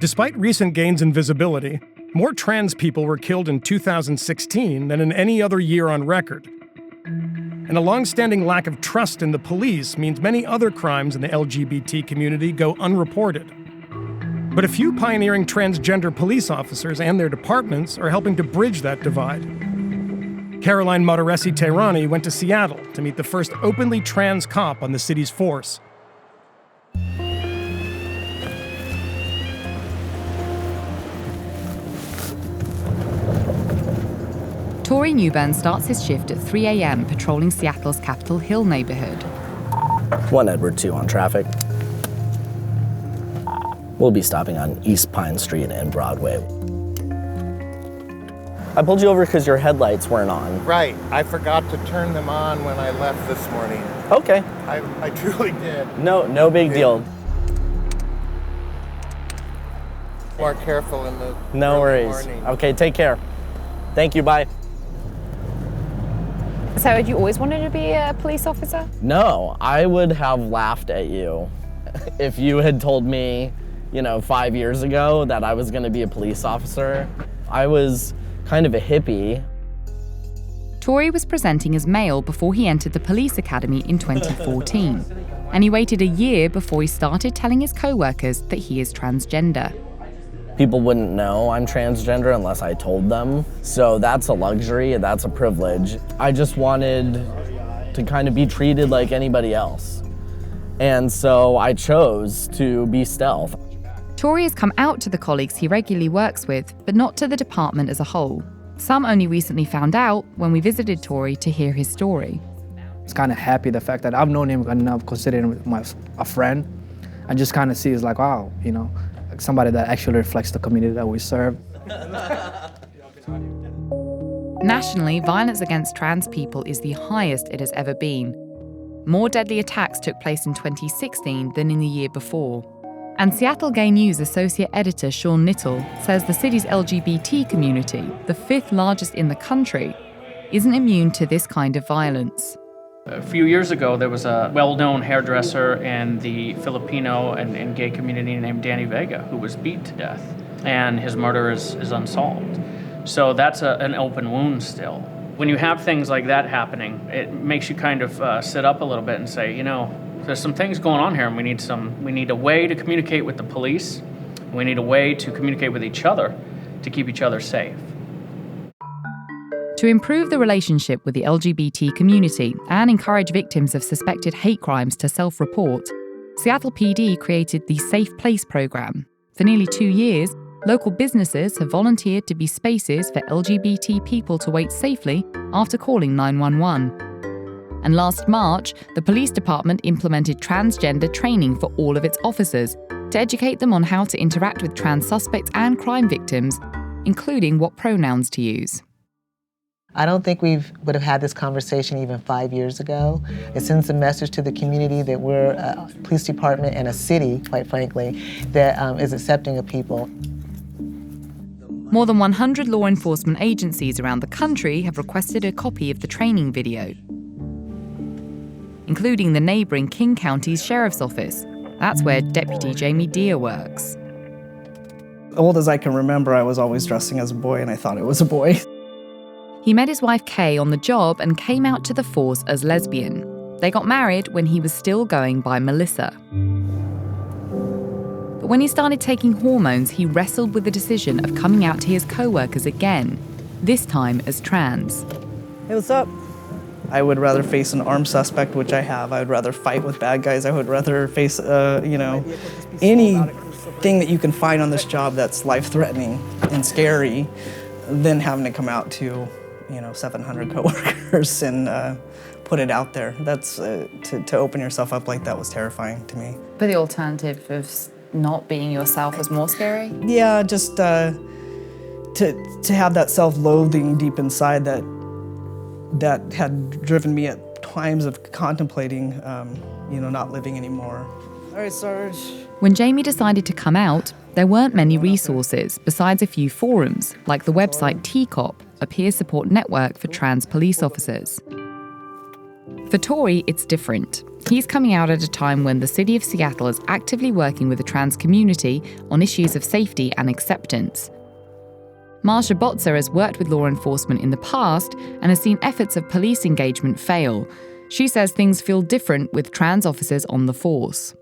Despite recent gains in visibility, more trans people were killed in 2016 than in any other year on record. And a long-standing lack of trust in the police means many other crimes in the LGBT community go unreported. But a few pioneering transgender police officers and their departments are helping to bridge that divide. Caroline Motoresi-Tehrani went to Seattle to meet the first openly trans cop on the city's force. Tori Newburn starts his shift at 3 a.m. patrolling Seattle's Capitol Hill neighborhood. 1 Edward 2 on traffic. We'll be stopping on East Pine Street and Broadway. I pulled you over because your headlights weren't on. Right. I forgot to turn them on when I left this morning. Okay. I truly did. No big deal. More careful in the No worries. morning. Okay, take care. Thank you, bye. So had you always wanted to be a police officer? No, I would have laughed at you if you had told me, 5 years ago that I was gonna be a police officer. I was kind of a hippie. Tori was presenting as male before he entered the police academy in 2014, and he waited a year before he started telling his co-workers that he is transgender. People wouldn't know I'm transgender unless I told them. So that's a luxury, that's a privilege. I just wanted to kind of be treated like anybody else. And so I chose to be stealth. Tori has come out to the colleagues he regularly works with, but not to the department as a whole. Some only recently found out when we visited Tori to hear his story. It's kind of happy the fact that I've known him enough, considered him a friend. I just kind of see it's like, wow, somebody that actually reflects the community that we serve. Nationally, violence against trans people is the highest it has ever been. More deadly attacks took place in 2016 than in the year before. And Seattle Gay News associate editor Sean Nittle says the city's LGBT community, the fifth largest in the country, isn't immune to this kind of violence. A few years ago, there was a well-known hairdresser in the Filipino and gay community named Danny Vega who was beat to death, and his murder is unsolved. So that's an open wound still. When you have things like that happening, it makes you kind of sit up a little bit and say, there's some things going on here, and we need a way to communicate with the police. We need a way to communicate with each other to keep each other safe. To improve the relationship with the LGBT community and encourage victims of suspected hate crimes to self-report, Seattle PD created the Safe Place program. For nearly 2 years, local businesses have volunteered to be spaces for LGBT people to wait safely after calling 911. And last March, the police department implemented transgender training for all of its officers to educate them on how to interact with trans suspects and crime victims, including what pronouns to use. I don't think we would have had this conversation even 5 years ago. It sends a message to the community that we're a police department and a city, quite frankly, that is accepting of people. More than 100 law enforcement agencies around the country have requested a copy of the training video, including the neighbouring King County's Sheriff's Office. That's where Deputy Jamie Deere works. Old as I can remember, I was always dressing as a boy, and I thought it was a boy. He met his wife Kay on the job and came out to the force as lesbian. They got married when he was still going by Melissa. But when he started taking hormones, he wrestled with the decision of coming out to his co-workers again, this time as trans. Hey, what's up? I would rather face an armed suspect, which I have. I would rather fight with bad guys. I would rather face, anything that you can find on this job that's life-threatening and scary than having to come out to 700 coworkers and put it out there. That's to open yourself up like that was terrifying to me. But the alternative of not being yourself was more scary? Yeah, just to have that self-loathing deep inside that had driven me at times of contemplating, not living anymore. All right, Sarge. When Jamie decided to come out, there weren't many resources besides a few forums, like the website TCOP, a peer support network for trans police officers. For Tori, it's different. He's coming out at a time when the city of Seattle is actively working with the trans community on issues of safety and acceptance. Marsha Botzer has worked with law enforcement in the past and has seen efforts of police engagement fail. She says things feel different with trans officers on the force.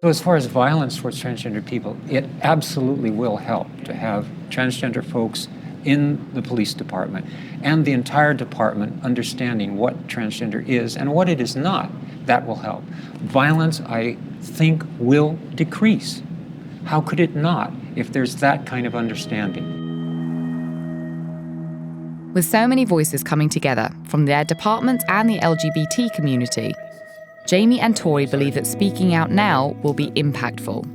So as far as violence towards transgender people, it absolutely will help to have transgender folks in the police department and the entire department understanding what transgender is and what it is not. That will help. Violence, I think, will decrease. How could it not if there's that kind of understanding? With so many voices coming together from their departments and the LGBT community, Jamie and Tori believe that speaking out now will be impactful.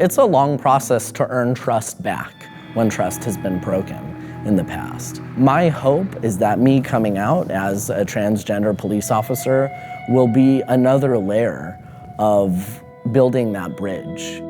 It's a long process to earn trust back when trust has been broken in the past. My hope is that me coming out as a transgender police officer will be another layer of building that bridge.